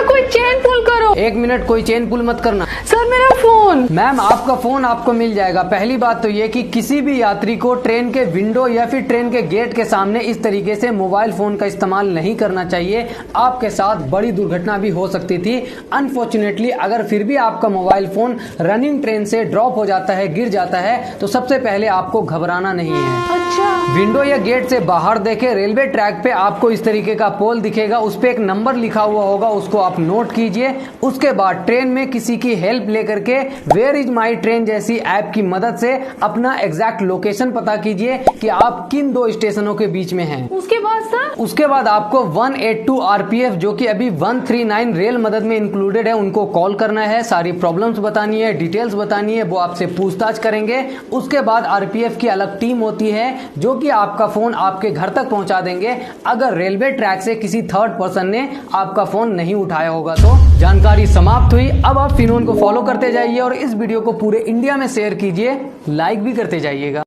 Sir कोई chain पुल करो। 1 minute, कोई चेन पुल मत करना। सर मेरा फोन। मैम आपका फोन आपको मिल जाएगा। पहली बात तो ये कि किसी भी यात्री को ट्रेन के विंडो या फिर ट्रेन के गेट के सामने इस तरीके से मोबाइल फोन का इस्तेमाल नहीं करना चाहिए। आपके साथ बड़ी दुर्घटना भी हो सकती थी। अनफॉर्चुनेटली अगर फिर भी आपका मोबाइल फोन रनिंग ट्रेन से ड्रॉप हो जाता है, गिर जाता है, तो सबसे पहले आपको घबराना नहीं है। अच्छा। विंडो या गेट से बाहर देखे रेलवे ट्रैक पे आपको इस तरीके का पोल दिखेगा, उस पे एक नंबर लिखा हुआ होगा, उसको आप नोट कीजिए। उसके बाद ट्रेन में किसी की हेल्प लेकर के वेयर इज माई ट्रेन जैसी ऐप की मदद से अपना एग्जैक्ट लोकेशन पता कीजिए कि आप किन 2 स्टेशनों के बीच में हैं। उसके बाद सर? उसके बाद आपको 182 RPF जो कि अभी 139 रेल मदद में इंक्लूडेड है, उनको कॉल करना है, सारी प्रॉब्लम्स बतानी है, डिटेल्स बतानी है, वो आपसे पूछताछ करेंगे। उसके बाद RPF की अलग टीम होती है जो कि आपका फोन आपके घर तक पहुंचा देंगे अगर रेलवे ट्रैक से किसी थर्ड पर्सन ने आपका फोन नहीं उठाया होगा। तो जानकारी समाप्त हुई। अब आप फिनोन को फॉलो करते जाइए और इस वीडियो को पूरे इंडिया में शेयर कीजिए, लाइक भी करते जाइएगा।